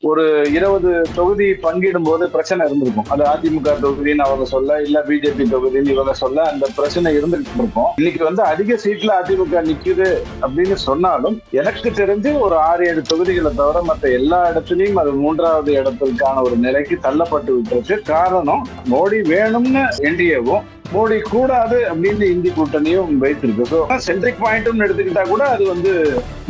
ஒரு 20 தொகுதி பங்கிடும் போது பிரச்சனை இருந்திருக்கும். அது அதிமுக தொகுதின்னு அவங்க சொல்ல, இல்ல பிஜேபி தொகுதின்னு இவங்க சொல்ல, அந்த பிரச்சனை இருந்துட்டு இருக்கும். இன்னைக்கு அதிக சீட்ல அதிமுக நிக்குது அப்படின்னு சொன்னாலும் எனக்கு தெரிஞ்சு ஒரு 6-7 தொகுதிகளை தவிர மற்ற எல்லா இடத்துலயும் அது 3வது இடத்திற்கான ஒரு நிலைக்கு தள்ளப்பட்டு விட்டுருக்கு. காரணம், மோடி வேணும்னு என்டிஏவும் மோடி கூடாது அப்படின்னு இந்தி கூட்டணியும் வைத்திருக்கு. ஸோ சென்ட்ரிக் பாயிண்ட்னு எடுத்துக்கிட்டா கூட அது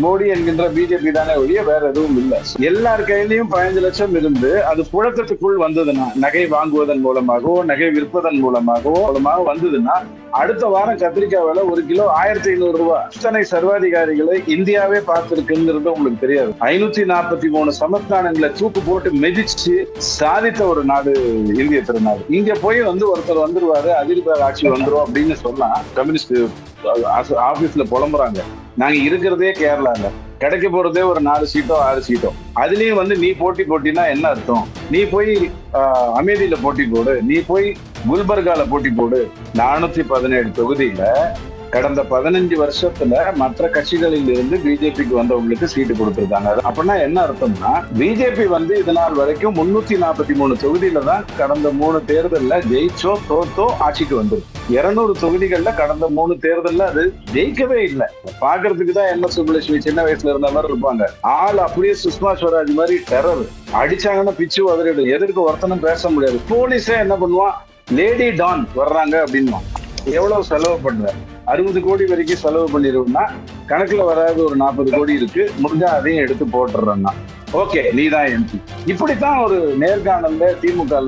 மோடி என்கின்ற பிஜேபி தானே ஒழிய வேற எதுவும் இல்லை. எல்லார் கையிலையும் 15 லட்சம் இருந்து அது புழக்கத்துக்குள் வந்ததுன்னா, நகை வாங்குவதன் மூலமாகவோ நகை விற்பதன் மூலமாகவோ வந்ததுன்னா, அடுத்த வாரம் கத்திரிக்காய் விலை 1 கிலோ 1500 ரூபாய். இத்தனை சர்வாதிகாரிகளை இந்தியாவே பார்த்திருக்குங்கிறது உங்களுக்கு தெரியாது. 543 சமஸ்தானங்களை தூக்கு போட்டு மிதிச்சு சாதித்த ஒரு நாடு இந்திய திருநாடு. இங்க போய் ஒருத்தர் வந்துருவாரு, அதிர்பார் ஆட்சி வந்துரும் அப்படின்னு சொன்னா கம்யூனிஸ்ட் ஆபீஸ்ல புலம்புறாங்க. நாங்க இருக்கிறதே கேரளால, கிடைக்க போறதே ஒரு 4 சீட்டோ 6 சீட்டோ. அதுலயும் நீ போட்டினா என்ன அர்த்தம்? நீ போய் அமேதியில போட்டி போடு, நீ போய் குல்பர்கால போட்டி போடு. 417 தொகுதியில கடந்த 15 வருஷத்துல மற்ற கட்சிகளில் இருந்து பிஜேபிக்கு வந்தவங்களுக்கு சீட்டு கொடுத்திருக்காங்க. அப்படின்னா என்ன அர்த்தம்னா, பிஜேபி இது நாள் வரைக்கும் 343 தொகுதியில தான் கடந்த 3 தேர்தல்ல ஜெயிச்சோ தோத்தோ ஆட்சிக்கு வந்திருக்கு. 200 தொகுதிகள்ல கடந்த 3 தேர்தல்ல அது ஜெயிக்கவே இல்லை. பாக்குறதுக்கு தான் என்ன சுப்புலட்சுமி சின்ன வயசுல இருந்த மாதிரி இருப்பாங்க. ஆள் அப்படியே சுஷ்மா ஸ்வராஜ் மாதிரி டெரர். அடிச்சாங்கன்னா பிச்சு உதறிடும். எதற்கு ஒருத்தனும் பேச முடியாது. போலீஸே என்ன பண்ணுவான், லேடி டான் வர்றாங்க அப்படின்னு எவ்வளவு செலவு பண்ற, 60 கோடி வரைக்கும் செலவு பண்ணிருவோம்னா கணக்குல வராது ஒரு 40 கோடி இருக்கு, முடிஞ்சா அதையும் எடுத்து போட்டுறேன்னா ஓகே நீதான் எம்பி. இப்படித்தான் ஒரு நேர்காணல்ல திமுக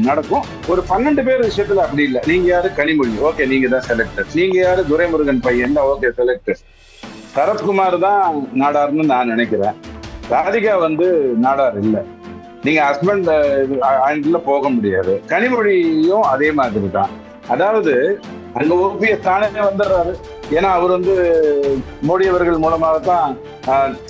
நடக்கும். ஒரு 12 பேர் விஷயத்துல அப்படி இல்லை. நீங்க யாரு, கனிமொழி, ஓகே நீங்க தான் செலக்டர். நீங்க யாரு, துரைமுருகன் பையன், ஓகே செலக்டர். சரத்குமார் தான் நாடார்னு நான் நினைக்கிறேன். ராதிகா நாடார் இல்லை. நீங்க ஹஸ்பண்ட் ஆண்டில் போக முடியாது. கனிமொழியும் அதே மாதிரி தான். அதாவது அங்க ஓபிஎஸ் தானே வந்துடுறாரு. ஏன்னா அவர் மோடி அவர்கள் மூலமாகத்தான்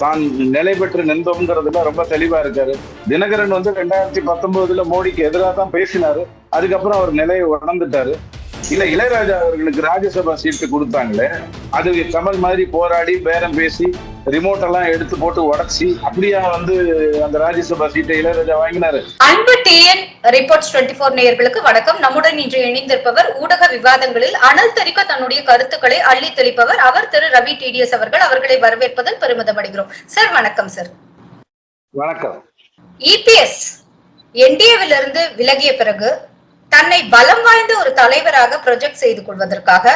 தான் நிலை பெற்று நின்றோம்ங்கிறதுல ரொம்ப தெளிவா இருக்காரு. தினகரன் 2019 மோடிக்கு எதிராக தான் பேசினாரு. அதுக்கப்புறம் அவர் நிலையை உணர்ந்துட்டாரு. இல்ல இளையராஜா அவர்களுக்கு ராஜ்யசபா சீட்டு கொடுத்தாங்களே, அது கமல் மாதிரி போராடி பேரம் பேசி ரிமோட் எல்லாம் எடுத்து போட்டு உடச்சி அப்படியா அந்த ராஜ்யசபா சீட்டை இளையராஜா வாங்கினாரு. அன்பு டிஎன் ரிப்போர்ட்ஸ் 24 நேயர்களுக்கு வணக்கம். நம்முடன் இன்று இணைந்திருப்பவர் ஊடக விவாதங்களில் அனல் தெரிக்க தன்னுடைய கருத்துக்களை அள்ளி தெளிப்பவர் அவர் திரு ரவி டிடிஎஸ் அவர்கள். அவர்களை வரவேற்பதில் பெருமிதம் அடைகிறோம். சார் வணக்கம். சார் வணக்கம். இபிஎஸ் என்டிஏவிலிருந்து விலகிய பிறகு தன்னை பலம் வாய்ந்த ஒரு தலைவராக ப்ரொஜெக்ட் செய்து கொள்வதற்காக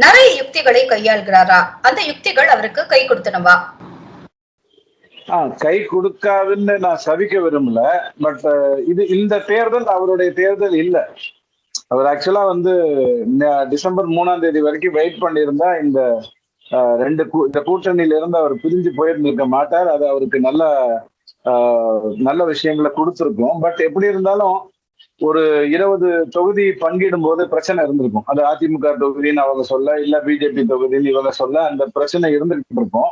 நிறைய யுக்திகளை கையாள்கிறாரா? அந்த யுக்திகள் அவருக்கு கை கொடுத்தனவா? கை கொடுக்காதுன்னு நான் சபிக்க விரும்பல. பட் இந்த தேர்தல் அவருடைய தேர்தல் இல்ல. அவர் ஆக்சுவலா டிசம்பர் 3ஆம் தேதி வரைக்கும் வெயிட் பண்ணியிருந்தா இந்த இந்த கூட்டணியில இருந்து அவர் பிரிஞ்சு போயிருந்திருக்க மாட்டார். அது அவருக்கு நல்ல விஷயங்களை கொடுத்துருக்கும். பட் எப்படி இருந்தாலும் ஒரு 20 தொகுதி பங்கிடும் போது பிரச்சனை இருந்திருக்கும். அது அதிமுக தொகுதின்னு அவங்க சொல்ல, இல்ல பிஜேபி தொகுதின்னு இவங்க சொல்ல, அந்த பிரச்சனை இருந்துகிட்டு இருக்கும்.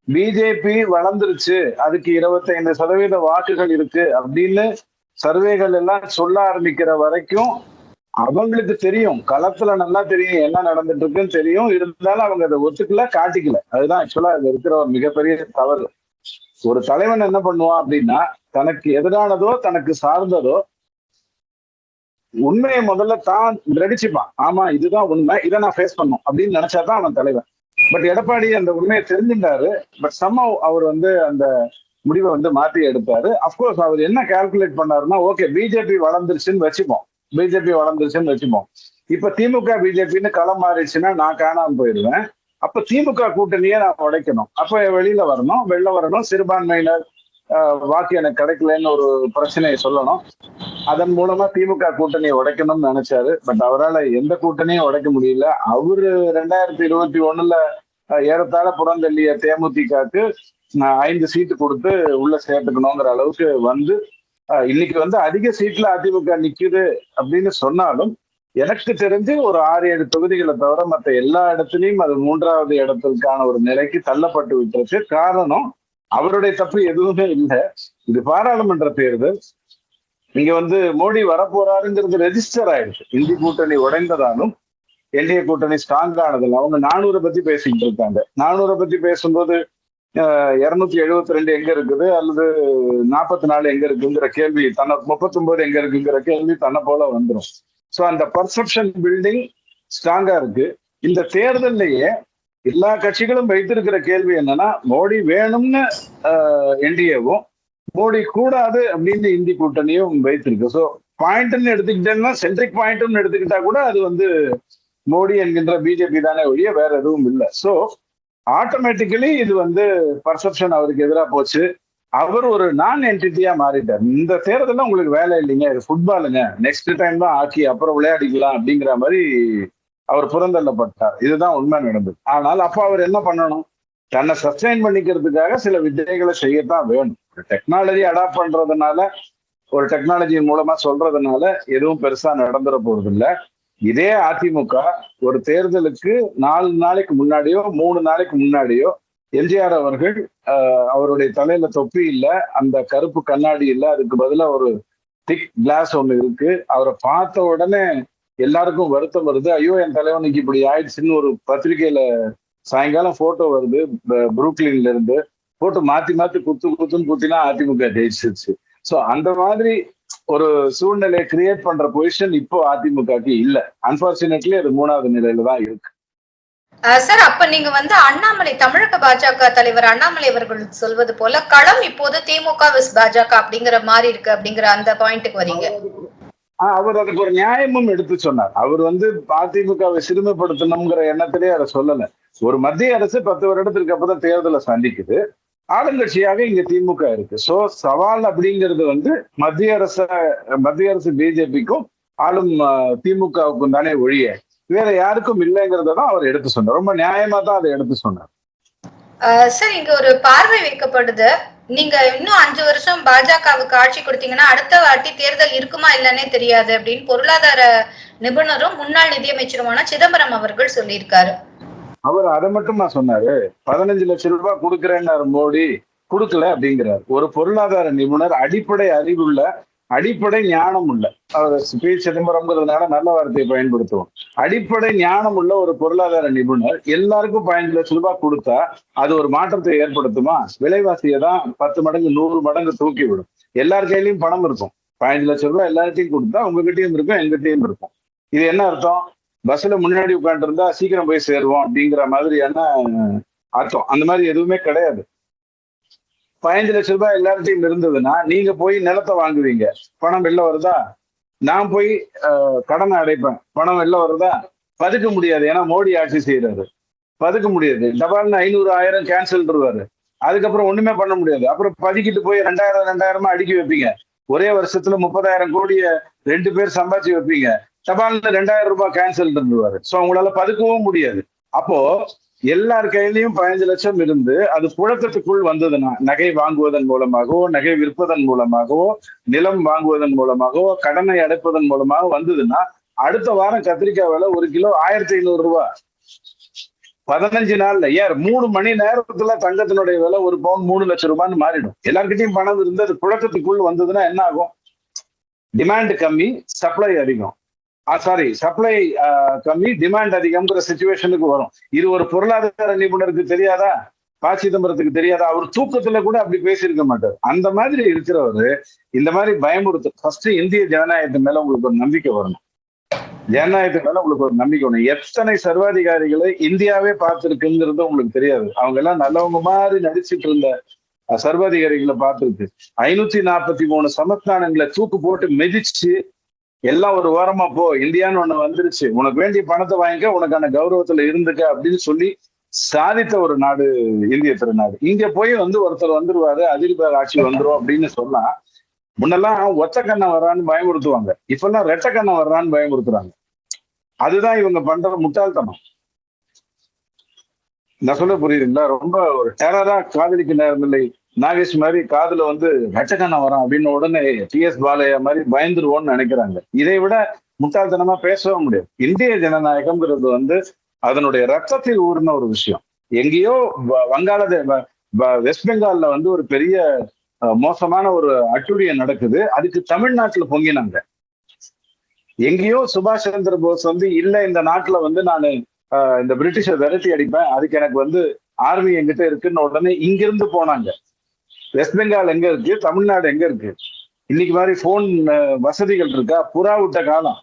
பிஜேபி வளர்ந்துருச்சு, அதுக்கு 25% வாக்குகள் இருக்கு அப்படின்னு சர்வேகள் எல்லாம் சொல்ல ஆரம்பிக்கிற வரைக்கும் அவங்களுக்கு தெரியும், களத்துல நல்லா தெரியும் என்ன நடந்துட்டு இருக்குன்னு தெரியும். இருந்தாலும் அவங்க அதை ஒத்துக்கல, காட்டிக்கல. அதுதான் ஆக்சுவலா அது இருக்கிற ஒரு மிகப்பெரிய தவறு. ஒரு தலைவன் என்ன பண்ணுவான் அப்படின்னா, தனக்கு எதிரானதோ தனக்கு சார்ந்ததோ உண்மையை முதல்ல தான் நடிச்சுப்பான். ஆமா இதுதான் உண்மை, இதை நான் ஃபேஸ் பண்ணும் அப்படின்னு நினைச்சாதான் அவன் தலைவன். பட் எடப்பாடி அந்த உண்மையை தெரிஞ்சுட்டாரு. பட் somehow அவர் அந்த முடிவை மாற்றி எடுத்தாரு. அப்கோர்ஸ் அவர் என்ன கால்குலேட் பண்ணாருன்னா, ஓகே பிஜேபி வளர்ந்துருச்சுன்னு வச்சுப்போம். இப்ப திமுக பிஜேபின்னு களம் மாறிடுச்சுன்னா நான் காணாம போயிடுவேன். அப்ப திமுக கூட்டணியே நான் உடைக்கணும். அப்ப வெளில வரணும், சிறுபான்மையினர் வாக்கு எனக்கு கிடைக்கலன்னு ஒரு பிரச்சனையை சொல்லணும். அதன் மூலமா திமுக கூட்டணியை உடைக்கணும்னு நினைச்சாரு. பட் அவரால் எந்த கூட்டணியும் உடைக்க முடியல. அவரு 2021 ஏறத்தாழ புறந்தள்ளிய தேமுதிகக்கு 5 சீட்டு கொடுத்து உள்ள சேர்த்துக்கணுங்கிற அளவுக்கு இன்னைக்கு அதிக சீட்ல அதிமுக நிக்குது அப்படின்னு சொன்னாலும் எனக்கு தெரிஞ்சு ஒரு 6-7 தொகுதிகளை தவிர மற்ற எல்லா இடத்துலயும் அது 3வது இடத்திற்கான ஒரு நிலைக்கு தள்ளப்பட்டு விட்டுருக்கு. காரணம், அவருடைய தப்பு எதுவுமே இல்லை. இது பாராளுமன்ற தேர்தல். இங்க மோடி வரப்போறாருங்கிறது ரெஜிஸ்டர் ஆயிடுச்சு. இந்தி கூட்டணி உடைந்ததாலும் என்டிஏ கூட்டணி ஸ்ட்ராங் ஆனதில்லை. அவங்க 400 பத்தி பேசிக்கிட்டு இருக்காங்க. 400 பத்தி பேசும்போது 272 எங்க இருக்குது அல்லது 44 எங்க இருக்குங்கிற கேள்வி, 39 எங்க இருக்குங்கிற கேள்வி தன்னை போல வந்துடும். ஸோ அந்த பர்செப்ஷன் பில்டிங் ஸ்ட்ராங்கா இருக்கு. இந்த தேர்தலையே எல்லா கட்சிகளும் வைத்திருக்கிற கேள்வி என்னன்னா, மோடி வேணும்னு என்டிஏவும், மோடி கூடாது அப்படின்னு இந்தி கூட்டணியும் வைத்திருக்கு. ஸோ பாயிண்ட்னு எடுத்துக்கிட்டேன்னா, சென்ட்ரிக் பாயிண்ட்னு எடுத்துக்கிட்டா கூட அது வந்து மோடி என்கின்ற பிஜேபி தானே ஒழிய வேற எதுவும் இல்லை. ஸோ ஆட்டோமேட்டிக்கலி இது வந்து பர்செப்ஷன் அவருக்கு எதிராக போச்சு. அவர் ஒரு நான் என்டிட்டியா மாறிட்டார். இந்த தேர்தலில் உங்களுக்கு வேலை இல்லைங்க, இது ஃபுட்பாலுங்க, நெக்ஸ்ட் டைம் தான் ஆக்கி அப்புறம் விளையாடிக்கலாம் அப்படிங்கிற மாதிரி அவர் புறந்தள்ளப்பட்டார். இதுதான் உண்மை நடந்தது. ஆனால் அப்ப அவர் என்ன பண்ணணும்? தன்னை சஸ்டைன் பண்ணிக்கிறதுக்காக சில வித்தைகளை செய்யத்தான் வேணும். டெக்னாலஜி அடாப்ட் பண்றதுனால, ஒரு டெக்னாலஜியின் மூலமா சொல்றதுனால எதுவும் பெருசா நடந்துட போறது இல்லை. இதே அதிமுக ஒரு தேர்தலுக்கு 4 நாளைக்கு முன்னாடியோ 3 நாளைக்கு முன்னாடியோ எம்ஜிஆர் அவர்கள் அவருடைய தலையில தொப்பி இல்ல, அந்த கருப்பு கண்ணாடி இல்ல, அதுக்கு பதிலா ஒரு திக் கிளாஸ் ஒண்ணு இருக்கு. அவரை பார்த்த உடனே எல்லாருக்கும் வருத்தம் வருது. ஐயோ, என் தலைவனுக்கு இப்படி ஆயிடுச்சுன்னு ஒரு பத்திரிகையில சாயங்காலம் போட்டோ வருது புரூக்லின்ல இருந்து. போட்டோ மாத்தி மாத்தி குத்துன்னு குத்தினா அதிமுக ஜெயிச்சிருச்சு. ஸோ அந்த மாதிரி ஒரு சூழ்நிலையை கிரியேட் பண்ற பொசிஷன் இப்போ அதிமுகக்கு இல்ல. அன்பார்ச்சுனேட்லி அது 3வது நிலையில தான் இருக்கு. சார், அப்ப நீங்க வந்து அண்ணாமலை, தமிழக பாஜக தலைவர் அண்ணாமலை அவர்கள் சொல்வது போல களம் இப்போது திமுக விஸ் பாஜக அப்படிங்கிற மாதிரி இருக்கு அப்படிங்கிற அந்த பாயிண்ட்டுக்கு வரீங்க. அவர் அதுக்கு ஒரு நியாயமும் எடுத்து சொன்னார். அவர் வந்து அதிமுகவை சிறுமைப்படுத்தணுங்கிற எண்ணத்திலே அதை சொல்லல. ஒரு மத்திய அரசு 10 வருடத்திற்கு அப்புறம் தேர்தலை சந்திக்குது. ஆளுங்கட்சியாக இங்க திமுக இருக்கு. சோ சவால் அப்படிங்கிறது வந்து மத்திய அரசு பிஜேபிக்கும் ஆளும் திமுகவுக்கும் தானே ஒழிய வேற யாருக்கும் இல்லைங்கிறத தான் அவர் எடுத்து சொன்னார். ரொம்ப நியாயமா தான் அதை எடுத்து சொன்னார். சார், இங்க ஒரு பார்வை வைக்கப்படுது. நீங்க இன்னும் 5 வருஷம் பாஜகவுக்கு ஆட்சி கொடுத்தீங்கன்னா அடுத்த வாட்டி தேர்தல் இருக்குமா இல்லன்னே தெரியாது அப்படின்னு பொருளாதார நிபுணரும் முன்னாள் நிதியமைச்சருமான சிதம்பரம் அவர்கள் சொல்லியிருக்காரு. அவர் அதை மட்டுமா சொன்னாரு? 15 லட்சம் ரூபாய் கொடுக்குறேன்னாரு மோடி, கொடுக்கல அப்படிங்கிறார். ஒரு பொருளாதார நிபுணர், அடிப்படை அறிவுள்ள, அடிப்படை ஞானம் உள்ள, அவர் பி சிதம்பரம்ங்கிறதுனால நல்ல வார்த்தையை பயன்படுத்துவோம், அடிப்படை ஞானம் உள்ள ஒரு பொருளாதார நிபுணர் எல்லாருக்கும் 15 லட்சம் ரூபாய் கொடுத்தா அது ஒரு மாற்றத்தை ஏற்படுத்துமா? விலைவாசியை தான் 10 மடங்கு 100 மடங்கு தூக்கி விடும். எல்லார் கையிலையும் பணம் இருக்கும். 15 லட்சம் ரூபாய் எல்லார்ட்டையும் கொடுத்தா உங்ககிட்டயும் இருக்கும், எங்கிட்டையும் இருக்கும். இது என்ன அர்த்தம்? பஸ்ல முன்னாடி உட்காந்து இருந்தா சீக்கிரம் போய் சேருவோம் அப்படிங்கிற மாதிரியான அர்த்தம். அந்த மாதிரி எதுவுமே கிடையாது. 15 லட்சம் ரூபாய் எல்லார்ட்டையும் இருந்ததுன்னா நீங்க போய் நிலத்தை வாங்குவீங்க, பணம் வெளில வருதா? நான் போய் கடனை அடைப்பேன், பணம் வெளில வருதா? பதுக்க முடியாது, ஏன்னா மோடி ஆட்சி செய்யறாரு. பதுக்க முடியாது. டபால்னு 500 1000 கேன்சல். அதுக்கப்புறம் ஒண்ணுமே பண்ண முடியாது. அப்புறம் பதுக்கிட்டு போய் 2000 அடுக்கி வைப்பீங்க. ஒரே வருஷத்துல 30,000 கோடிய 2 பேர் சம்பாதிச்சு வைப்பீங்க. டபால்னு 2000 ரூபாய் கேன்சல் இருந்துருவாரு. சோ அவங்களால பதுக்கவும் முடியாது. அப்போ எல்லார் கையிலையும் 15 லட்சம் இருந்து அது புழக்கத்துக்குள் வந்ததுன்னா, நகை வாங்குவதன் மூலமாகவோ, நகை விற்பதன் மூலமாகவோ, நிலம் வாங்குவதன் மூலமாகவோ, கடனை அடைப்பதன் மூலமாக வந்ததுன்னா அடுத்த வாரம் கத்திரிக்காய் விலை 1 கிலோ 1500 ரூபாய். 15 நாள்ல 3 மணி நேரத்துல தங்கத்தினுடைய விலை 1 பவுன் 3 லட்சம் ரூபான்னு மாறிடும். எல்லார்கிட்டையும் பணம் இருந்து அது புழக்கத்துக்குள் வந்ததுன்னா என்ன ஆகும்? டிமாண்ட் கம்மி, சப்ளை அதிகம். சப்ளை கம்மி, டிமாண்ட் அதிகம்ங்கிற சிச்சுவேஷனுக்கு வரும். இது ஒரு பொருளாதார நிபுணருக்கு தெரியாதா? ப. சிதம்பரத்துக்கு தெரியாதா? அவர் தூக்கத்துல கூட அப்படி பேசியிருக்க மாட்டார். அந்த மாதிரி இருக்கிறவரு இந்த மாதிரி பயமுறுத்து. ஃபர்ஸ்ட் இந்திய ஜனநாயகத்து மேல உங்களுக்கு ஒரு நம்பிக்கை வரணும். ஜனநாயகத்து மேல உங்களுக்கு ஒரு நம்பிக்கை வரணும். எத்தனை சர்வாதிகாரிகளை இந்தியாவே பார்த்திருக்குங்கிறது உங்களுக்கு தெரியாது. அவங்க எல்லாம் நல்லவங்க மாதிரி நடிச்சிட்டு இருந்த சர்வாதிகாரிகளை பார்த்திருக்கு. 543 சமஸ்தானங்களை தூக்கு போட்டு மிதிச்சு எல்லாம் ஒரு வாரமா போ, இந்தியான்னு ஒண்ணு வந்துருச்சு, உனக்கு வேண்டிய பணத்தை வாங்கிக்க, உனக்கான கௌரவத்துல இருந்துக்க அப்படின்னு சொல்லி சாதித்த ஒரு நாடு இந்திய திருநாடு. இங்க போய் ஒருத்தர் வந்துருவாரு, அதிர்பார் ஆட்சி வந்துரும் அப்படின்னு சொன்னா, முன்னெல்லாம் ஒத்த கண்ணம் வர்றான்னு பயமுறுத்துவாங்க, இப்பெல்லாம் ரெட்ட கண்ணம் வர்றான்னு பயமுறுத்துறாங்க. அதுதான் இவங்க பண்ற முட்டாள்தனம். நான் சொல்ல புரியுதுங்களா? ரொம்ப ஒரு டெரரா காதலிக்க நேரமில்லை நாகேஷ் மாதிரி காதுல வெட்டக்கண்ணம் வரான் அப்படின்னு உடனே TS பாலையா மாதிரி பயந்துருவோம்னு நினைக்கிறாங்க. இதை விட முட்டாள்தனமா பேசவும் முடியாது. இந்திய ஜனநாயகம்ங்கிறது அதனுடைய ரத்தத்தில் ஊர்ன ஒரு விஷயம். எங்கேயோ வெஸ்ட் பெங்கால்ல ஒரு பெரிய மோசமான ஒரு அட்டுழியம் நடக்குது, அதுக்கு தமிழ்நாட்டுல பொங்கினாங்க. எங்கேயோ சுபாஷ் சந்திர போஸ் வந்து இல்ல இந்த நாட்டுல வந்து நான் இந்த பிரிட்டிஷை விரட்டி அடிப்பேன், அதுக்கு எனக்கு வந்து ஆர்மி எங்கிட்ட இருக்குன்னு உடனே இங்கிருந்து போனாங்க. வெஸ்ட் பெங்கால் எங்க இருக்கு, தமிழ்நாடு எங்க இருக்கு? இன்னைக்கு மாதிரி போன் வசதிகள் இருக்கா? புறா விட்ட காலம்.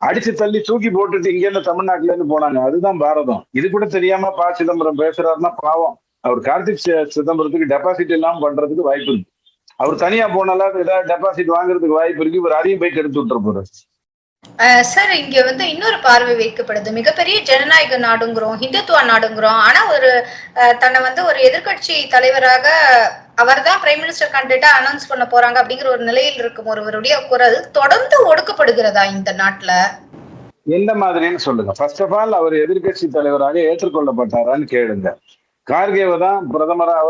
அடிச்சு தள்ளி தூக்கி போட்டுட்டு இங்க இருந்து தமிழ்நாட்டுல இருந்து போனாங்க. அதுதான் பாரதம். இது கூட தெரியாம ப சிதம்பரம் பேசுறாருன்னா பாவம். அவர் கார்த்திக் சிதம்பரத்துக்கு டெபாசிட் எல்லாம் பண்றதுக்கு வாய்ப்பு இருக்கு. அவர் தனியா போனாலும் ஏதாவது டெபாசிட் வாங்குறதுக்கு வாய்ப்பு இருக்கு. இவர் அதையும் போய் கெடுத்து விட்டுற போறாரு. சார், இங்க வந்து இன்னொரு பார்வை வைக்கப்படுது. மிகப்பெரிய ஜனநாயக நாடுங்கிறோம், இந்துத்துவ நாடுங்கிறோம். ஆனா ஒரு தன்னை வந்து ஒரு எதிர்கட்சி தலைவராக அவர் தான் பிரைம் மினிஸ்டர் கேண்டிடேட்டா அனௌன்ஸ் பண்ண போறாங்க அப்படிங்கிற ஒரு நிலையில் இருக்கும் ஒருவருடைய குரல் தொடர்ந்து ஒடுக்கப்படுகிறதா இந்த நாட்டுல? எந்த மாதிரின்னு சொல்லுங்க. ஃபர்ஸ்ட் ஆஃப் ஆல் அவர் எதிர்கட்சி தலைவராக ஏற்றுக்கொள்ளப்பட்டாரான்னு கேளுங்க. கார்கேவை தான் பிரதமராக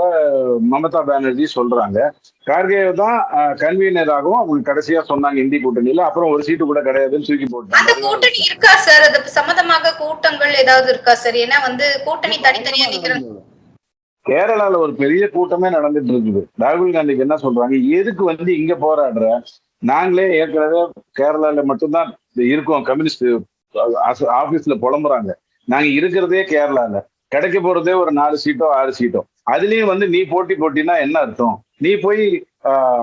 மமதா பானர்ஜி சொல்றாங்க. கார்கேவை தான் கன்வீனராகவும் அவங்க கடைசியா சொன்னாங்க இந்தி கூட்டணியில. அப்புறம் ஒரு சீட்டு கூட கிடையாதுன்னு தூக்கி போட்டாங்க. அந்த கூட்டணி இருக்கா சார்? அது சம்பந்தமாக கூட்டங்கள் ஏதாவது இருக்கா சார்? ஏன்னா வந்து கூட்டணி தனித்தனியா நிக்கிறது. கேரளால ஒரு பெரிய கூட்டமே நடந்துட்டு இருக்குது. ராகுல் காந்திக்கு என்ன சொல்றாங்க, எதுக்கு வந்து இங்க போராடுற? நாங்களே ஏற்கனவே கேரளால மட்டும்தான் இருக்கோம், கம்யூனிஸ்ட் ஆபீஸ்ல புலம்புறாங்க. நாங்க இருக்கிறதே கேரளால, கிடைக்க போறதே ஒரு 4 சீட்டோ 6 சீட்டோ. அதுலயும் வந்து நீ போட்டினா என்ன அர்த்தம்? நீ போய்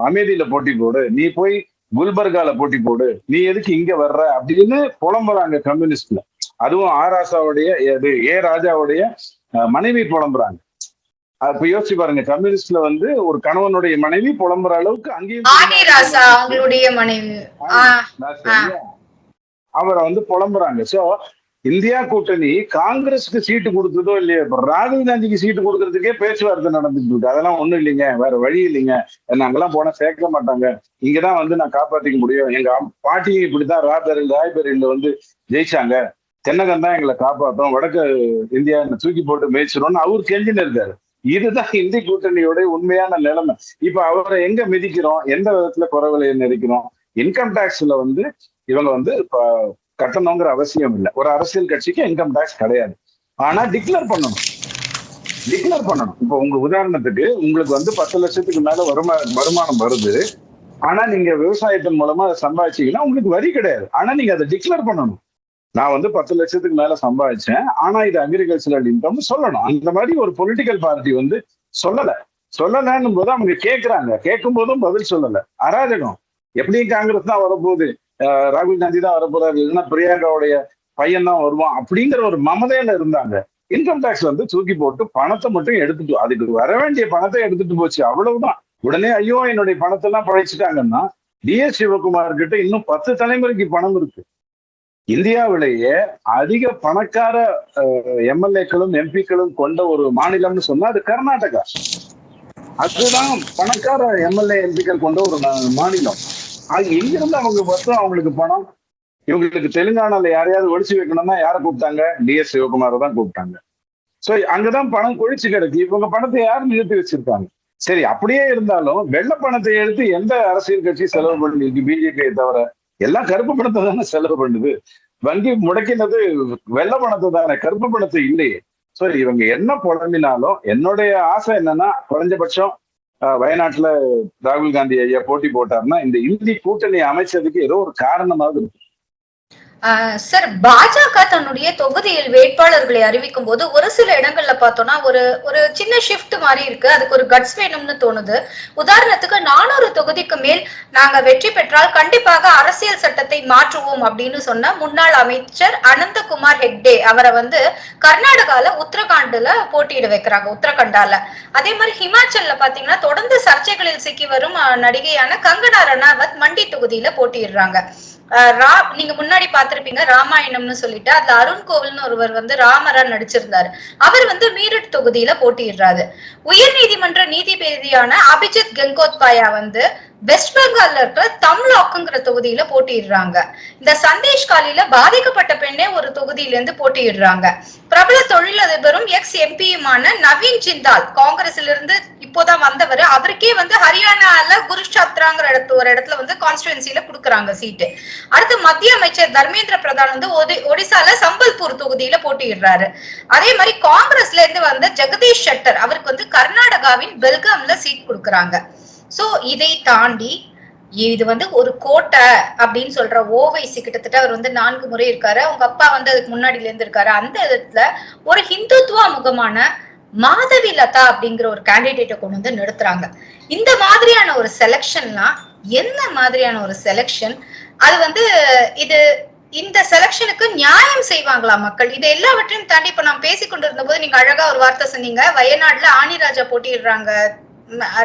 அமேதியில போட்டி போடு, நீ போய் குல்பர்கால போட்டி போடு, நீ எதுக்கு இங்க வர்ற அப்படின்னு புலம்புறாங்க கம்யூனிஸ்ட்ல. அதுவும் ஆராசாவுடைய ஏ ராஜாவுடைய மனைவி புலம்புறாங்க. அப்ப யோசிச்சு பாருங்க, கம்யூனிஸ்ட்ல வந்து ஒரு கணவனுடைய மனைவி புலம்புற அளவுக்கு அங்கேயும் அவரை வந்து புலம்புறாங்க. சோ இந்தியா கூட்டணி காங்கிரஸுக்கு சீட்டு கொடுத்ததோ இல்லையோ, இப்ப ராகுல் காந்திக்கு சீட்டு கொடுக்கறதுக்கே பேச்சுவார்த்தை நடந்துட்டு இருக்கு. அதெல்லாம் ஒண்ணும் இல்லைங்க, வேற வழி இல்லைங்க, நாங்கெல்லாம் போனா சேர்க்க மாட்டாங்க, இங்கதான் வந்து நான் காப்பாத்திக்க முடியும், எங்க பாட்டியும் இப்படிதான் ராய்பரேலியில வந்து ஜெயிச்சாங்க, தென்னகம் தான் எங்களை காப்பாற்றும், வடக்கு இந்தியா தூக்கி போட்டு மேய்ச்சிரும்னு அவர் கெஞ்சின்னு இருக்காரு. இதுதான் இந்தி கூட்டணியோட உண்மையான நிலைமை. இப்ப அவரை எங்க மிதிக்கிறோம், எந்த விதத்துல குறைவிலையை நெரிக்கிறோம்? இன்கம் டாக்ஸ்ல வந்து இவங்க வந்து கட்டணுங்கிற அவசியம் இல்லை. ஒரு அரசியல் கட்சிக்கு இன்கம் டாக்ஸ் கிடையாது. ஆனா டிக்ளேர் பண்ணணும். இப்ப உங்க உதாரணத்துக்கு உங்களுக்கு வந்து 10 லட்சத்துக்கு மேல வருமானம் வருது. ஆனா நீங்க விவசாயத்தின் மூலமா அதை சம்பாதிச்சீங்கன்னா உங்களுக்கு வரி கிடையாது. ஆனா நீங்க அதை டிக்ளேர் பண்ணணும். நான் வந்து 10 லட்சத்துக்கு மேல சம்பாதிச்சேன், ஆனா இது அக்ரிகல்ச்சரல் இன்கம் சொல்லணும். அந்த மாதிரி ஒரு பொலிட்டிக்கல் பார்ட்டி வந்து சொல்லலன்னும் போது அவங்க கேட்கிறாங்க. கேட்கும் போதும் பதில் சொல்லல. அராஜகம். எப்படியும் காங்கிரஸ் தான் வரப்போகுது, ராகுல் காந்தி தான் வரப்போறாரு, இல்லைன்னா பிரியங்காவுடைய பையன் தான் வருவான் அப்படிங்கிற ஒரு மமதையில இருந்தாங்க. இன்கம் டாக்ஸ் வந்து தூக்கி போட்டு பணத்தை மட்டும் எடுத்துட்டு, அதுக்கு வர வேண்டிய பணத்தை எடுத்துட்டு போச்சு, அவ்வளவுதான். உடனே ஐயோ என்னுடைய பணத்தை எல்லாம் பழைச்சிட்டாங்கன்னா, DS சிவகுமார் கிட்ட இன்னும் 10 தலைமுறைக்கு பணம் இருக்கு. இந்தியாவிலேயே அதிக பணக்கார எம்எல்ஏக்களும் எம்பிக்களும் கொண்ட ஒரு மாநிலம்னு சொன்னா அது கர்நாடகா. அதுதான் பணக்கார எம்எல்ஏ எம்பிக்கள் கொண்ட ஒரு மாநிலம். எங்கிருந்து அவங்க பார்த்தோம் அவங்களுக்கு பணம்? இவங்களுக்கு தெலுங்கானால யாரையாவது ஒழிச்சு வைக்கணும்னா யாரை கூப்பிட்டாங்க? DS சிவகுமாரை தான் கூப்பிட்டாங்க. சோ அங்கதான் பணம் கொழிச்சு கிடக்கு. இவங்க பணத்தை யாரும் நிறுத்தி வச்சிருக்காங்க. சரி, அப்படியே இருந்தாலும் வெள்ள பணத்தை எடுத்து எந்த அரசியல் கட்சி செலவு பண்ணிருக்கு? பிஜேபியை தவிர எல்லாம் கருப்பு பணத்தை தானே செலவு பண்ணுது. வங்கி முடக்கினது வெள்ள பணத்தை தானே, கருப்பு பணத்தை இல்லையே. சோ இவங்க என்ன புலம்பினாலும் என்னுடைய ஆசை என்னன்னா, குறைஞ்சபட்சம் வயநாட்டுல ராகுல் காந்தி ஐயா போட்டி போட்டாருன்னா இந்த இந்தி கூட்டணி அமைச்சதுக்கு ஏதோ ஒரு காரணமாவது இருக்கு. சார், பாஜக தன்னுடைய தொகுதியில் வேட்பாளர்களை அறிவிக்கும் போது ஒரு சில இடங்கள்ல பார்த்தோம்னா ஒரு சின்ன ஷிஃப்ட் மாதிரி இருக்கு. அதுக்கு ஒரு கட்ஸ் வேணும்னு தோணுது. உதாரணத்துக்கு 400 தொகுதிக்கு மேல் நாங்க வெற்றி பெற்றால் கண்டிப்பாக அரசியல் சட்டத்தை மாற்றுவோம் அப்படின்னு சொன்ன முன்னாள் அமைச்சர் அனந்தகுமார் ஹெக்டே அவரை வந்து கர்நாடகால உத்தரகாண்ட்ல போட்டியிட வைக்கிறாங்க, உத்தரகண்டால. அதே மாதிரி ஹிமாச்சல்ல பாத்தீங்கன்னா தொடர்ந்து சர்ச்சைகளில் சிக்கி வரும் நடிகையான கங்கனா ரணாவத் மண்டி தொகுதியில போட்டியிடுறாங்க. நீங்க முன்னாடி பாத்திருப்பீங்க ராமாயணம்னு சொல்லிட்டு, அதுல அருண் கோவில்னு ஒருவர் வந்து ராமரா நடிச்சிருந்தாரு. அவர் வந்து மீரட் தொகுதியில போட்டியிடுறாரு. உயர் நீதிமன்ற நீதிபதியான அபிஜித் கங்கோத்பாயா வந்து வெஸ்ட் பெங்கால்ல இருக்கிற தம்லாக்குங்கிற தொகுதியில போட்டியிடுறாங்க. இந்த சந்தேஷ் காலில பாதிக்கப்பட்ட பெண்ணே ஒரு தொகுதியில இருந்து போட்டியிடுறாங்க. பிரபல தொழிலதிபரும் எக்ஸ் எம்பியுமான நவீன் ஜிந்தால் காங்கிரஸ்ல இருந்து இப்போதான் வந்தவர். அவருக்கே வந்து ஹரியானால குருஷாத்ராங்கிற ஒரு இடத்துல வந்து கான்ஸ்டிடுவன்சில கொடுக்குறாங்க சீட்டு. அடுத்து மத்திய அமைச்சர் தர்மேந்திர பிரதான் வந்து ஒடிசால சம்பல்பூர் தொகுதியில போட்டியிடுறாரு. அதே மாதிரி காங்கிரஸ்ல இருந்து வந்த ஜெகதீஷ் ஷெட்டர் அவருக்கு வந்து கர்நாடகாவின் பெல்காம்ல சீட் கொடுக்குறாங்க. சோ இதை தாண்டி இது வந்து ஒரு கோட்டை அப்படின்னு சொல்ற ஓவைசி கிட்டத்தட்ட அவர் வந்து 4 முறை இருக்காரு. அவங்க அப்பா வந்து அதுக்கு முன்னாடில இருந்து இருக்காரு. அந்த இடத்துல ஒரு ஹிந்துத்துவ முகமான மாதவி லதா அப்படிங்கிற ஒரு கேண்டிடேட்டை கொண்டு வந்து நிறுத்துறாங்க. இந்த மாதிரியான ஒரு செலக்ஷன்லாம் என்ன மாதிரியான ஒரு செலக்ஷன்? அது வந்து இது இந்த செலக்ஷனுக்கு நியாயம் செய்வாங்களா மக்கள்? இது எல்லாவற்றையும் தாண்டி இப்ப நான் பேசிக்கொண்டிருந்த போது நீங்க அழகா ஒரு வார்த்தை சொன்னீங்க. வயநாடுல ஆனி ராஜா போட்டியிடுறாங்க,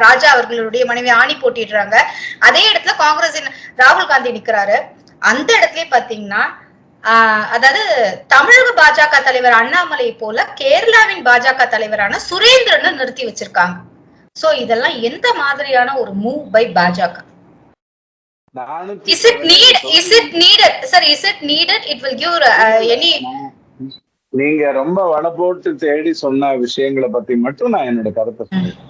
ராஜா அவர்களுடைய மனைவி ஆணி போட்டிடுறாங்க. அதே இடத்துல காங்கிரஸின் ராகுல் காந்தி நிக்கிறாரு. அந்த இடத்துல பாத்தீங்கன்னா அதாவது தமிழக பாஜக தலைவர் அண்ணாமலை போல கேரளாவின் பாஜக தலைவரான சுரேந்திரனை நிறுத்தி வச்சிருக்காங்க. சோ இதெல்லாம் எந்த மாதிரியான ஒரு மூவ் பை பாஜக? Is it needed? Sir, is it needed? It will give any... நீங்க ரொம்ப வட போட்டு தேடி சொன்ன விஷயங்களை பத்தி மட்டும் நான் என்னோட கருத்தை சொல்றேன்.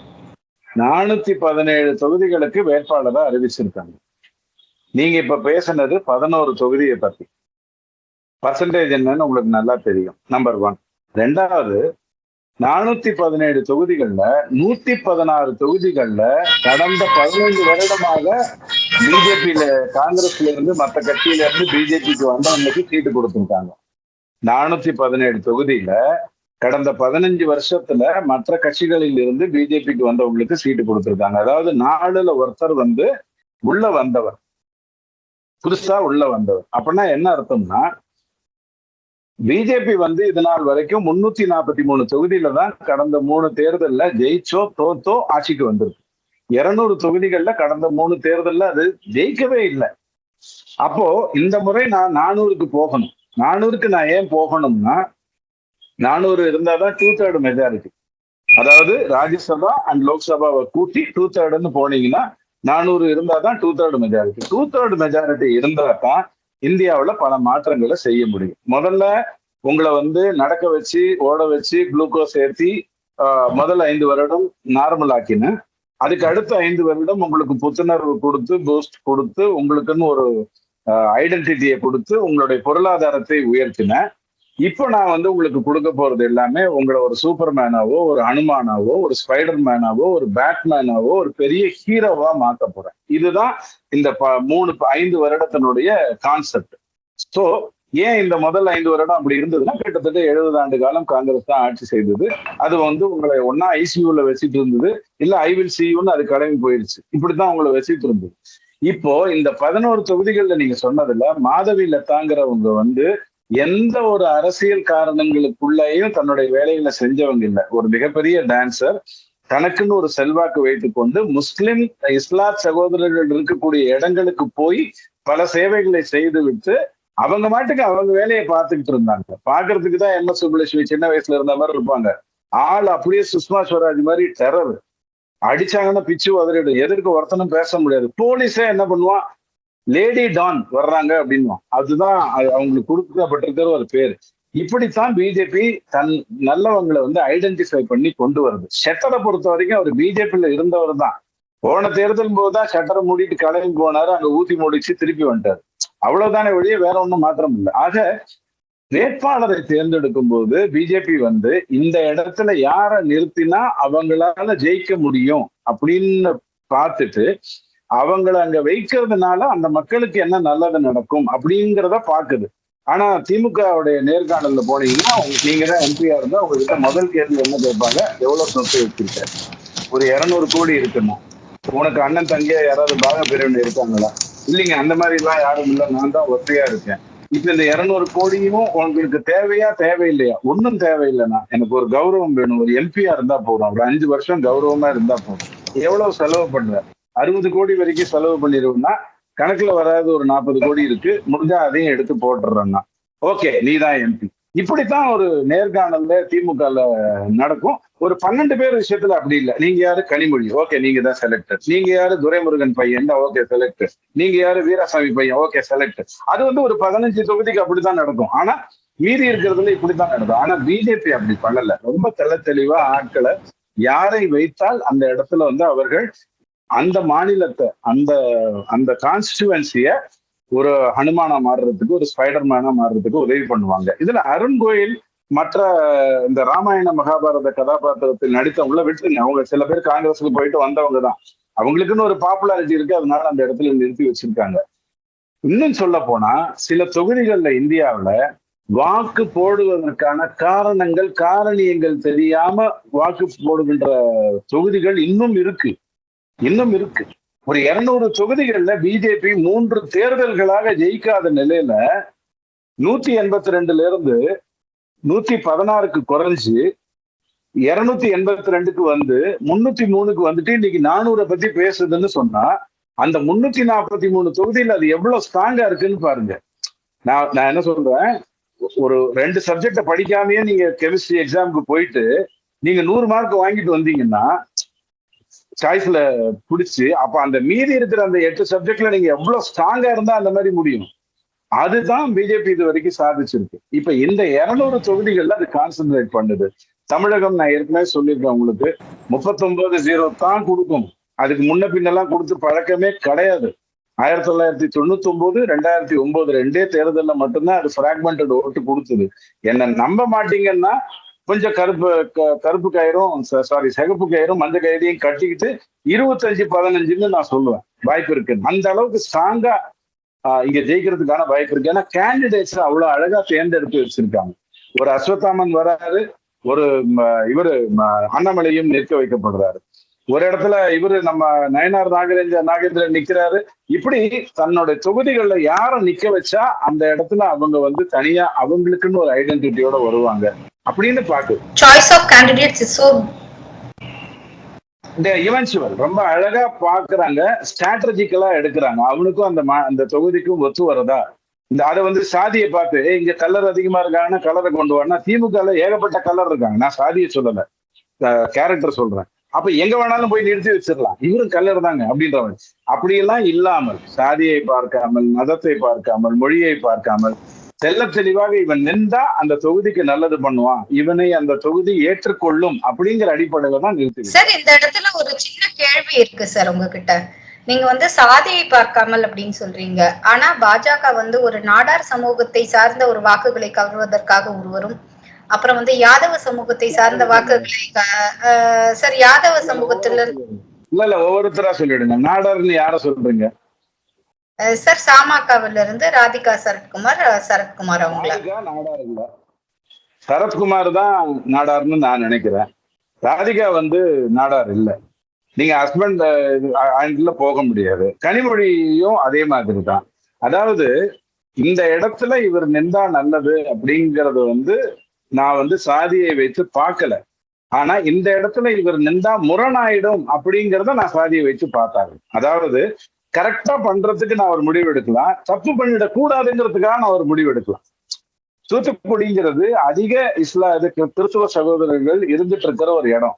417 தொகுதிகளுக்கு வேட்பாளரை அறிவிச்சிருக்காங்க. நீங்க இப்ப பேசுனது 11 தொகுதியை பத்தி. பர்சன்டேஜ் என்னன்னு உங்களுக்கு நல்லா தெரியும். நம்பர் 1. 2வது, 417 தொகுதிகள்ல 116 தொகுதிகள்ல கடந்த 15 வருடமாக பிஜேபியில, காங்கிரஸ்ல இருந்து மற்ற கட்சியில இருந்து பிஜேபிக்கு வந்தவங்களுக்கு சீட்டு கொடுத்துருக்காங்க. 417 தொகுதியில கடந்த 15 வருஷத்துல மற்ற கட்சிகளில் இருந்து பிஜேபிக்கு வந்தவங்களுக்கு சீட்டு கொடுத்திருக்காங்க. அதாவது 4ல ஒருத்தர் வந்து உள்ள வந்தவர், புதுசா உள்ள வந்தவர். அப்படின்னா என்ன அர்த்தம்னா, பிஜேபி வந்து இது நாள் வரைக்கும் 343 தொகுதியில தான் கடந்த 3 தேர்தல்ல ஜெயிச்சோ தோத்தோ ஆட்சிக்கு வந்திருக்கு. 200 தொகுதிகள்ல கடந்த 3 தேர்தல்ல அது ஜெயிக்கவே இல்லை. அப்போ இந்த முறை நான் 400க்கு போகணும். 400க்கு நான் ஏன் போகணும்னா, 400 இருந்தாதான் 2/3 மெஜாரிட்டி. அதாவது ராஜ்யசபா அண்ட் லோக்சபாவை கூட்டி 2/3 போனீங்கன்னா 400 இருந்தாதான் 2/3 மெஜாரிட்டி. 2/3 மெஜாரிட்டி இருந்தா தான் இந்தியாவுல பல மாற்றங்களை செய்ய முடியும். முதல்ல உங்களை வந்து நடக்க வச்சு, ஓட வச்சு, குளுக்கோஸ் ஏற்றி முதல் 5 வருடம் நார்மல் ஆக்கின. அதுக்கு அடுத்த 5 வருடம் உங்களுக்கு புத்துணர்வு கொடுத்து, பூஸ்ட் கொடுத்து, உங்களுக்குன்னு ஒரு ஐடென்டிட்டியை கொடுத்து உங்களுடைய பொருளாதாரத்தை உயர்த்தின. இப்போ நான் வந்து உங்களுக்கு கொடுக்க போறது எல்லாமே உங்களை ஒரு சூப்பர் மேனாவோ, ஒரு அனுமானாவோ, ஒரு ஸ்பைடர் மேனாவோ, ஒரு பேட்மேனாவோ, ஒரு பெரிய ஹீரோவா மாத்த போறேன். இதுதான் இந்த 5 வருடத்தினுடைய கான்செப்ட். ஸோ ஏன் இந்த முதல் 5 வருடம் அப்படி இருந்ததுன்னா, கிட்டத்தட்ட 70 ஆண்டு காலம் காங்கிரஸ் தான் ஆட்சி செய்தது. அது வந்து உங்களை ஒன்னா ஐசியூல வச்சுட்டு இருந்தது, இல்ல ஐ வில் சியூன்னு அது கிளம்பி போயிடுச்சு. இப்படித்தான் உங்களை வச்சுட்டு இருந்தது. இப்போ இந்த 11 தொகுதிகள்ல நீங்க சொன்னதுல மாதவி லதாங்கிறவங்க வந்து எந்த ஒரு அரசியல் காரணங்களுக்குள்ளேயும் தன்னுடைய வேலைகளை செஞ்சவங்க இல்லை. ஒரு மிகப்பெரிய டான்சர், தனக்குன்னு ஒரு செல்வாக்கு வைத்துக் கொண்டு முஸ்லிம் இஸ்லாத் சகோதரர்கள் இருக்கக்கூடிய இடங்களுக்கு போய் பல சேவைகளை செய்து விட்டு அவங்க மாட்டுக்கு அவங்க வேலையை பார்த்துக்கிட்டு இருந்தாங்க. பாக்குறதுக்கு தான் எம் எஸ் சுப்புலட்சுமி சின்ன வயசுல இருந்த மாதிரி இருப்பாங்க. ஆள் அப்படியே சுஷ்மா ஸ்வராஜ் மாதிரி டெரர். அடிச்சாங்கன்னா பிச்சு உதறிடும், எதற்கு ஒருத்தனும் பேச முடியாது. போலீஸே என்ன பண்ணுவான், லேடி டான் வர்றாங்க அப்படின்வான். அதுதான் அவங்களுக்கு கொடுக்கப்பட்டிருக்கிற ஒரு பேரு. இப்படித்தான் பிஜேபி தன் நல்லவங்களை வந்து ஐடென்டிஃபை பண்ணி கொண்டு வருது. ஷட்டரை பொறுத்த வரைக்கும் அவர் பிஜேபியில இருந்தவர் தான். போன தேர்தல் போதுதான் ஷட்டரை மூடிட்டு கிளம்பி போனாரு, அங்க ஊத்தி மூடிச்சு திருப்பி வந்துட்டாரு. அவ்வளவுதானே ஒழிய வேற ஒன்றும் மாற்றம் இல்லை. ஆக வேட்பாளரை தேர்ந்தெடுக்கும் போது பிஜேபி வந்து இந்த இடத்துல யாரை நிறுத்தினா அவங்களால ஜெயிக்க முடியும் அப்படின்னு பார்த்துட்டு அவங்களை அங்க வைக்கிறதுனால அந்த மக்களுக்கு என்ன நல்லது நடக்கும் அப்படிங்கிறத பாக்குது. ஆனா திமுகவுடைய நேர்காணல்ல போனீங்கன்னா, நீங்க தான் எம்பியா இருந்தா உங்ககிட்ட முதல் கேள்வி என்ன கேட்பாங்க, எவ்வளவு சொத்து வச்சிருக்க? ஒரு 200 கோடி இருக்குன்னா, உனக்கு அண்ணன் தங்கியா யாராவது பாக பிரிவினை இருக்காங்களா? இல்லைங்க, அந்த மாதிரி எல்லாம் யாரும் இல்லை, நான் தான் ஒத்தையா இருக்கேன். இப்ப இந்த 200 கோடியும் உங்களுக்கு தேவையா தேவையில்லையா? ஒன்னும் தேவையில்லைண்ணா, எனக்கு ஒரு கௌரவம் வேணும். ஒரு எம்பியா இருந்தா போதும், ஒரு 5 வருஷம் கௌரவமா இருந்தா போதும். எவ்வளவு செலவு பண்ற? 60 கோடி வரைக்கும் செலவு பண்ணிடுவோம்னா, கணக்குல வராது ஒரு 40 கோடி இருக்கு, முடிஞ்சா அதையும் எடுத்து போட்டுறேன்னா ஓகே நீ தான் எம்பி. இப்படித்தான் ஒரு நேர்காணல்ல திமுக நடக்கும். ஒரு 12 பேர் விஷயத்துல அப்படி இல்லை. நீங்க யாரு? கனிமொழி, ஓகே நீங்க தான் செலக்டட். நீங்க யாரு? துரைமுருகன் பையன், ஓகே செலக்டட். நீங்க யாரு? வீராசாமி பையன், ஓகே செலக்டட். அது வந்து ஒரு 15 தொகுதிக்கு அப்படித்தான் நடக்கும். ஆனா மீறி இருக்கிறதுல இப்படித்தான் நடக்கும். ஆனா பிஜேபி அப்படி பண்ணல. ரொம்ப தெளிவா ஆட்களை யாரை வைத்தால் அந்த இடத்துல வந்து அவர்கள் அந்த மாநிலத்தை, அந்த கான்ஸ்டிடுவன்சிய ஒரு ஹனுமானா மாறுறதுக்கு, ஒரு ஸ்பைடர் மேனா மாறுறதுக்கு உதவி பண்ணுவாங்க. இதுல அருண் கோயில் மற்ற இந்த ராமாயண மகாபாரத கதாபாத்திரத்தில் நடித்தவங்கள விட்டுருங்க. அவங்க சில பேர் காங்கிரஸுக்கு போயிட்டு வந்தவங்க தான். அவங்களுக்குன்னு ஒரு பாப்புலாரிட்டி இருக்கு, அதனால அந்த இடத்துல நிறுத்தி வச்சிருக்காங்க. இன்னும் சொல்ல போனா சில தொகுதிகள்ல இந்தியாவுல வாக்கு போடுவதற்கான காரணங்கள் காரணியங்கள் தெரியாம வாக்கு போடுகின்ற தொகுதிகள் இன்னும் இருக்கு. ஒரு 200 தொகுதிகள்ல பிஜேபி 3 தேர்தல்களாக ஜெயிக்காத நிலையில 182ல இருந்து 116க்கு குறைஞ்சு 282க்கு வந்து 303க்கு வந்துட்டு இன்னைக்கு 400 பத்தி பேசுதுன்னு சொன்னா அந்த 343 தொகுதியில் அது எவ்வளவு ஸ்ட்ராங்கா இருக்குன்னு பாருங்க. நான் என்ன சொல்றேன், ஒரு 2 சப்ஜெக்ட படிக்காமயே நீங்க கெமிஸ்ட்ரி எக்ஸாமுக்கு போயிட்டு நீங்க 100 மார்க் வாங்கிட்டு வந்தீங்கன்னா சாய்ஸ்ல பிடிச்சு, அப்ப அந்த மீதி இருக்கிற அந்த 8 சப்ஜெக்ட்ல நீங்க எவ்வளவு ஸ்ட்ராங்கா இருந்தா அந்த மாதிரி முடியும். அதுதான் பிஜேபி இது வரைக்கும் சாதிச்சிருக்கு. இப்ப இந்த 200 தொகுதிகள்ல அது கான்சென்ட்ரேட் பண்ணுது. தமிழகம் நான் ஏற்கனவே சொல்லியிருக்கேன் உங்களுக்கு, 39-0 தான் கொடுக்கும். அதுக்கு முன்ன பின்னெல்லாம் கொடுத்து பழக்கமே கிடையாது. 1999, 2009 2 தேர்தல்ல மட்டும்தான் அது பிராக்மெண்டட் ஓட்டு கொடுத்தது. என்ன நம்ப மாட்டீங்கன்னா கொஞ்சம் கருப்பு கயிறும் சிகப்பு கயிறும் மஞ்சள் கயிறையும் கட்டிக்கிட்டு 25-15ன்னு நான் சொல்லுவேன். வாய்ப்பு இருக்கு. அந்த அளவுக்கு ஸ்ட்ராங்கா இங்க ஜெயிக்கிறதுக்கான வாய்ப்பு இருக்கு. ஏன்னா கேண்டிடேட்ஸ் அவ்வளவு அழகா தேர்ந்தெடுத்து வச்சிருக்காங்க. ஒரு அஸ்வத்தாமன் வராரு, ஒரு இவரு அண்ணாமலையும் நிற்க வைக்கப்படுறாரு. ஒரு இடத்துல இவரு நம்ம நயனார் நாகேந்திரன் நிக்கிறாரு. இப்படி தன்னோட தொகுதிகள்ல யாரை நிக்க வச்சா அந்த இடத்துல அவங்க வந்து தனியா அவங்களுக்குன்னு ஒரு ஐடென்டிட்டியோட வருவாங்க அப்படின்னு பாக்கு. Choice of candidates is so இந்த இவென்ச்சுவல் ரொம்ப அழகா பாக்குறாங்க, ஸ்ட்ராட்டஜிக்கலா எடுக்கிறாங்க. அவனுக்கும் அந்த தொகுதிக்கும் ஒத்து வரதா. அதை வந்து சாதியை பார்த்து இங்க கலர் அதிகமா இருக்காங்கன்னா கலரை கொண்டு வரனா, திமுகல ஏகப்பட்ட கலர் இருக்காங்க. நான் சாதியை சொல்லல, கேரக்டர் சொல்றேன். அப்ப எங்க வேணாலும் போய் நிறுத்தி வச்சிடலாம், இவரும் கல்லர் தாங்க அப்படின்றவன். அப்படியெல்லாம் இல்லாமல், சாதியை பார்க்காமல், மதத்தை பார்க்காமல், மொழியை பார்க்காமல் தெல்ல தெளிவாக இவன் நின்றா அந்த தொகுதிக்கு நல்லது பண்ணுவான், இவனை அந்த தொகுதி ஏற்றுக்கொள்ளும் அப்படிங்கிற அடிப்படையில தான் நிறுத்தி. சார், இந்த இடத்துல ஒரு சின்ன கேள்வி இருக்கு சார் உங்ககிட்ட. நீங்க வந்து சாதியை பார்க்காமல் அப்படின்னு சொல்றீங்க. ஆனா பாஜக வந்து ஒரு நாடார் சமூகத்தை சார்ந்த ஒரு வாக்குகளை கவர்வதற்காக ஒருவரும், அப்புறம் வந்து யாதவ சமூகத்தை சார்ந்த வாக்குகளை சார் யாதவ சமூகத்துல இல்ல ஒவ்வொருத்தரா சொல்லிடுங்க. நாடார்னு யார சொல்றீங்க சார்? சாமகவில இருந்து ராதிகா சரத்குமார் அவங்கள. நாடார் இல்ல, சரத்குமார் தான் நாடார்னு நான் நினைக்கிறேன். ராதிகா வந்து நாடார் இல்ல. நீங்க ஹஸ்பண்ட் ஆண்ட்ல போக முடியாது. கனிமொழியும் அதே மாதிரி தான். அதாவது இந்த இடத்துல இவர் நின்றா நல்லது அப்படிங்கறது வந்து நான் வந்து சாதியை வைத்து பார்க்கல. ஆனா இந்த இடத்துல இவர் நின்றா முரணாயிடும் அப்படிங்கிறத நான் சாதியை வச்சு பார்த்தாங்க. அதாவது கரெக்டா பண்றதுக்கு நான் ஒரு முடிவு எடுக்கலாம், தப்பு பண்ணிடக் கூடாதுங்கிறதுக்காக நான் ஒரு முடிவு எடுக்கலாம். தூத்துக்குடிங்கிறது அதிக கிறிஸ்துவ சகோதரர்கள் இருந்துட்டு இருக்கிற ஒரு இடம்.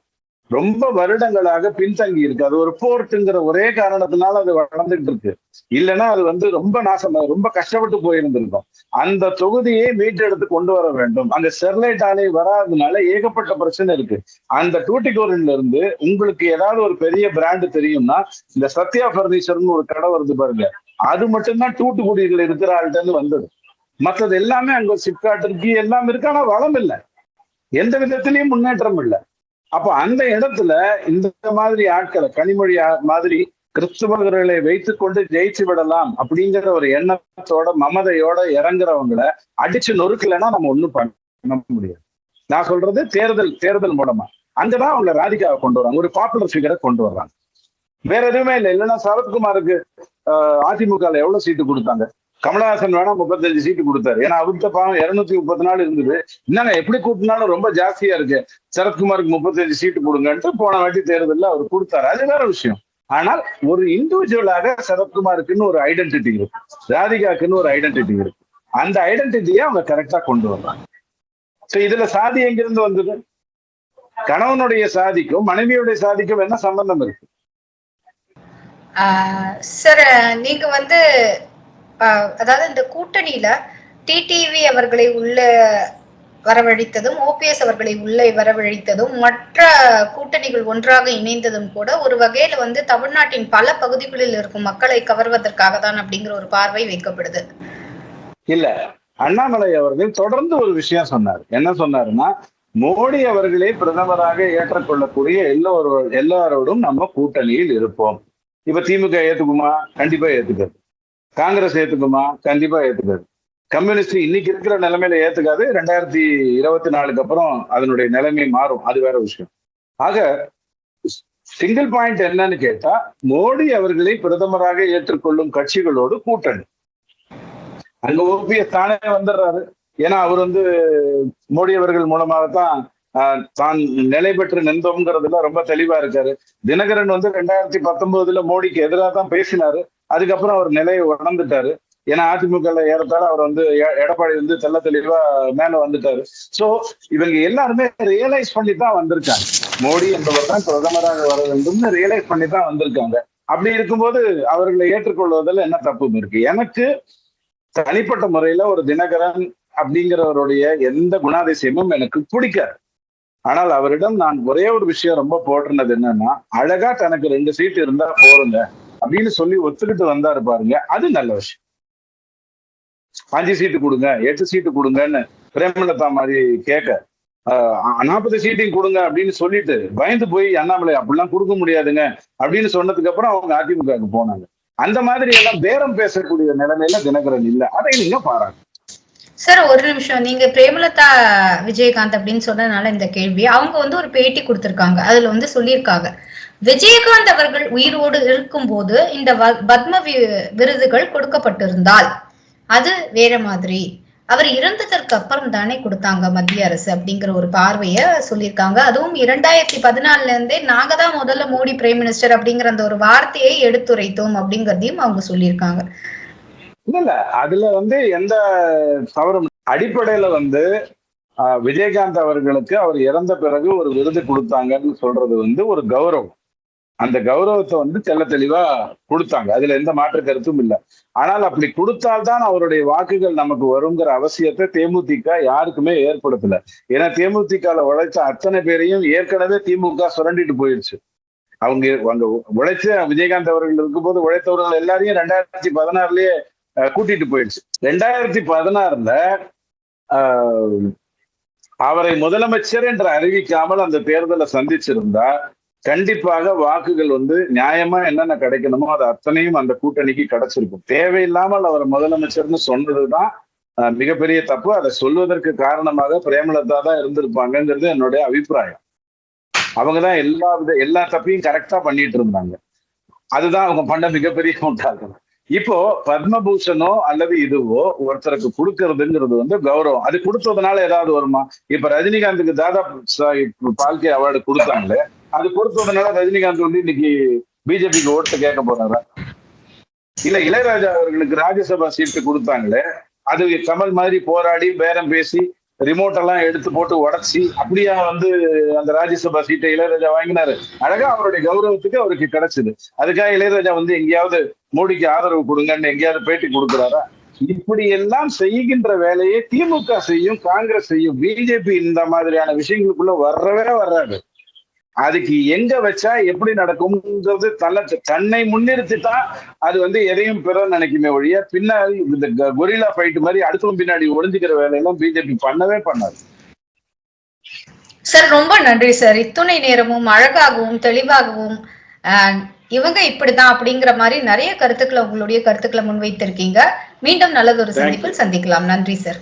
ரொம்ப வருடங்களாக பின்தங்கி இருக்கு. அது ஒரு போர்ட்டுங்கிற ஒரே காரணத்தினால அது வளர்ந்துட்டு இருக்கு. இல்லைன்னா அது வந்து ரொம்ப கஷ்டப்பட்டு போயிருந்திருக்கும். அந்த தொகுதியை மீட்டெடுத்து கொண்டு வர வேண்டும். அங்க ஸ்டெர்லைட் ஆலை வராததுனால ஏகப்பட்ட பிரச்சனை இருக்கு. அந்த டூட்டிகோரின்ல இருந்து உங்களுக்கு ஏதாவது ஒரு பெரிய பிராண்டு தெரியும்னா, இந்த சத்யா பர்னிச்சர்னு ஒரு கடை வருது பாருங்க, அது மட்டும்தான் தூத்துக்குடியில் இருக்கிற ஆள்கிட்ட வந்தது. மற்றது எல்லாமே அங்க சிப்காட் இருக்கு, எல்லாம் இருக்கு. ஆனா வளம் இல்லை, எந்த விதத்திலையும் முன்னேற்றம் இல்லை. அப்ப அந்த இடத்துல இந்த மாதிரி ஆட்களை, கனிமொழி மாதிரி கிறிஸ்துவர்களை வைத்துக் கொண்டு ஜெயிச்சு விடலாம் அப்படிங்கிற ஒரு எண்ணத்தோட மமதையோட இறங்குறவங்களை அடிச்சு நொறுக்கலைன்னா நம்ம ஒண்ணும் பண்ண முடியாது. நான் சொல்றது தேர்தல் மூலமா அங்கதான் அவங்க ராதிகாவை கொண்டு வராங்க, ஒரு பாப்புலர் ஃபிகரை கொண்டு வர்றாங்க. வேற எதுவுமே இல்லை. இல்லைன்னா சரத்குமாருக்கு அதிமுக எவ்வளவு சீட்டு கொடுத்தாங்க? கமலஹாசன் வேணா 35 சீட்டு கொடுத்தாரு. ஏன்னா அவர்கிட்ட பாவம் 234 இருந்தது. என்னங்க எப்படி கூட்டினாலும் ரொம்ப ஜாஸ்தியா இருக்கு, சரத்குமாருக்கு 35 சீட்டு கொடுங்கன்ட்டு போன வாட்டி தேர்தலில் அவர் கொடுத்தாரு. அது வேற விஷயம். ஆனால் ஒரு இண்டிவிஜுவலாக சரத்குமாருக்குன்னு ஒரு ஐடென்டிட்டி இருக்கு, ராதிகாக்குன்னு ஒரு ஐடென்டிட்டி இருக்கு. அந்த ஐடென்டிட்டியை அவங்க கரெக்டா கொண்டு வர்றாங்க. சோ இதுல சாதி எங்கிருந்து வந்தது? கணவனுடைய சாதிக்கும் மனைவியுடைய சாதிக்கும் என்ன சம்பந்தம் இருக்கு? சார், நீங்க வந்து அதாவது இந்த கூட்டணியில டிடிவி அவர்களை உள்ள வரவழைத்ததும், ஓபிஎஸ் அவர்களை உள்ளே வரவழைத்ததும், மற்ற கூட்டணிகள் ஒன்றாக இணைந்ததும் கூட ஒரு வகையில வந்து தமிழ்நாட்டின் பல பகுதிகளில் இருக்கும் மக்களை கவர்வதற்காக தான் அப்படிங்கிற ஒரு பார்வை வைக்கப்படுது. இல்ல, அண்ணாமலை அவர்கள் தொடர்ந்து ஒரு விஷயம் சொன்னார். என்ன சொன்னாருன்னா, மோடி அவர்களே பிரதமராக ஏற்றுக்கொள்ளக்கூடிய எல்லாரோடும் நம்ம கூட்டணியில் இருப்போம். இப்ப திமுக ஏத்துக்குமா? கண்டிப்பா ஏத்துக்காது. காங்கிரஸ் ஏத்துக்குமா? கண்டிப்பா ஏத்துக்காது. கம்யூனிஸ்ட் இன்னைக்கு இருக்கிற நிலைமையில ஏத்துக்காது. 2024 அப்புறம் அதனுடைய நிலைமை மாறும். அது வேற விஷயம். ஆக சிங்கிள் பாயிண்ட் என்னன்னு கேட்டா, மோடி அவர்களை பிரதமராக ஏற்றுக்கொள்ளும் கட்சிகளோடு கூட்டணி. அங்க ஓபிஎஸ் தானே வந்துடுறாரு. ஏன்னா அவர் மோடி அவர்கள் மூலமாகத்தான் தான் நிலை பெற்று நின்றோம்ங்கிறதுல ரொம்ப தெளிவா இருக்காரு. தினகரன் 2019 மோடிக்கு எதிராக தான் பேசினாரு. அதுக்கப்புறம் அவர் நிலையை உணர்ந்துட்டாரு. ஏன்னா அதிமுக ஏறத்தால அவர் எடப்பாடி தெல்ல தெளிவா மேல வந்துட்டாரு. சோ இவங்க எல்லாருமே ரியலைஸ் பண்ணி தான் வந்திருக்காங்க. மோடி என்பவர் தான் பிரதமராக வர வேண்டும்னு ரியலைஸ் பண்ணி தான் வந்திருக்காங்க. அப்படி இருக்கும்போது அவர்களை ஏற்றுக்கொள்வதில் என்ன தப்பும் இருக்கு? எனக்கு தனிப்பட்ட முறையில ஒரு தினகரன் அப்படிங்கிறவருடைய எந்த குணாதிசயமும் எனக்கு பிடிக்காது. ஆனால் அவரிடம் நான் ஒரே ஒரு விஷயம் ரொம்ப போட்டுனது என்னன்னா, அழகா தனக்கு 2 சீட் இருந்தா போருங்க அப்படின்னு சொல்லி ஒத்துக்கிட்டு வந்தாரு பாருங்க, அது நல்ல விஷயம். 5 சீட்டு கொடுங்க, 8 சீட்டு கொடுங்கன்னு பிரேமலதா மாதிரி கேட்க 40 சீட்டையும் கொடுங்க அப்படின்னு சொல்லிட்டு பயந்து போய் அண்ணாமலை அப்படிலாம் கொடுக்க முடியாதுங்க அப்படின்னு சொன்னதுக்கு அப்புறம் அவங்க அதிமுகவுக்கு போனாங்க. அந்த மாதிரி எல்லாம் பேரம் பேசக்கூடிய நிலைமையில தினகரன் இல்ல. அதை நீங்க பாராட்டு. சார் ஒரு நிமிஷம், நீங்க பிரேமலதா விஜயகாந்த் அப்படின்னு சொன்னதுனால இந்த கேள்வி. அவங்க ஒரு பேட்டி கொடுத்திருக்காங்க. அதுல சொல்லியிருக்காங்க, விஜயகாந்த் அவர்கள் உயிரோடு இருக்கும் போது இந்த பத்ம விருதுகள் கொடுக்கப்பட்டிருந்தால் அது வேற மாதிரி, அவர் இறந்ததற்கு அப்புறம் தானே கொடுத்தாங்க மத்திய அரசு அப்படிங்கிற ஒரு பார்வைய சொல்லியிருக்காங்க. அதுவும் 2014 இருந்தே நாங்க தான் முதல்ல மோடி பிரைம் மினிஸ்டர் அப்படிங்கிற அந்த ஒரு வார்த்தையை எடுத்துரைத்தோம் அப்படிங்கறதையும் அவங்க சொல்லியிருக்காங்க. இல்ல அதுல எந்த தவறும் அடிப்படையில விஜயகாந்த் அவர்களுக்கு அவர் இறந்த பிறகு ஒரு விருது கொடுத்தாங்கன்னு சொல்றது ஒரு கௌரவம். அந்த கௌரவத்தை தெல்ல தெளிவா கொடுத்தாங்க. அதுல எந்த மாற்று கருத்தும் இல்லை. ஆனால் அப்படி கொடுத்தால்தான் அவருடைய வாக்குகள் நமக்கு வருங்கிற அவசியத்தை தேமுதிக யாருக்குமே ஏற்படுத்தல. ஏன்னா தேமுதிகல உழைச்ச அத்தனை பேரையும் ஏற்கனவே திமுக சுரண்டிட்டு போயிடுச்சு. அவங்க உழைச்ச விஜயகாந்த் அவர்கள் இருக்கும்போது உழைத்தவர்கள் எல்லாரையும் 2016லயே கூட்டிட்டு போயிடுச்சு. 2016ல அவரை முதலமைச்சர் என்று அறிவிக்காமல் அந்த தேர்தலை சந்திச்சிருந்தா கண்டிப்பாக வாக்குகள் நியாயமா என்னென்ன கிடைக்கணுமோ அது அத்தனையும் அந்த கூட்டணிக்கு கிடைச்சிருக்கும். தேவையில்லாமல் அவர் முதலமைச்சர்னு சொன்னதுதான் மிகப்பெரிய தப்பு. அதை சொல்வதற்கு காரணமாக பிரேமலதா தான் இருந்திருப்பாங்கிறது என்னுடைய அபிப்பிராயம். அவங்கதான் எல்லா தப்பையும் கரெக்டா பண்ணிட்டு இருந்தாங்க. அதுதான் அவங்க பண்ண மிகப்பெரிய முட்டாள்கள். இப்போ பத்மபூஷனோ அல்லது இதுவோ ஒருத்தருக்கு கொடுக்கறதுங்கிறது கௌரவம். அது கொடுத்ததுனால ஏதாவது வருமா? இப்ப ரஜினிகாந்துக்கு தாதா பால்கே அவார்டு கொடுத்தாங்களே, அது கொடுத்ததுனால ரஜினிகாந்த் இன்னைக்கு பிஜேபிக்கு ஓட்டு கேட்க போறாரா? இல்ல இளையராஜா அவர்களுக்கு ராஜ்யசபா சீட்டு கொடுத்தாங்களே, அது கமல் மாதிரி போராடி பேரம் பேசி ரிமோட் எல்லாம் எடுத்து போட்டு உடச்சி அப்படியா அந்த ராஜ்யசபா சீட்டை இளையராஜா வாங்கினாரு. அழகா அவருடைய கௌரவத்துக்கு அவருக்கு கிடைச்சது. அதுக்காக இளையராஜா எங்கேயாவது மோடிக்கு ஆதரவு கொடுங்கன்னு எங்கேயாவது பேட்டி கொடுக்குறாரா? இப்படி எல்லாம் செய்கின்ற வேலையை திமுக செய்யும், காங்கிரஸ் செய்யும். பிஜேபி இந்த மாதிரியான விஷயங்களுக்குள்ள வர்றாரு. அதுக்கு எங்க வச்சா எப்படி நடக்கும்ன்றது தன்னை முன்னிறுத்தி தான் அது எதையும் பெற நினைக்குமே ஒழிய பின்னாடி இந்த கொரில்லா ஃபைட் மாதிரி அடுத்தவங்க பின்னாடி ஒளிஞ்சுக்கிற வேலையெல்லாம் பிஜேபி பண்ணவே பண்ணாது. சார் ரொம்ப நன்றி சார். இத்துணை நேரமும் அழகாகவும் தெளிவாகவும் இவங்க இப்படிதான் அப்படிங்கிற மாதிரி நிறைய கருத்துக்களை உங்களுடைய கருத்துக்களை முன்வைத்திருக்கீங்க. மீண்டும் நல்லதொரு சந்திப்பில் சந்திக்கலாம். நன்றி சார்.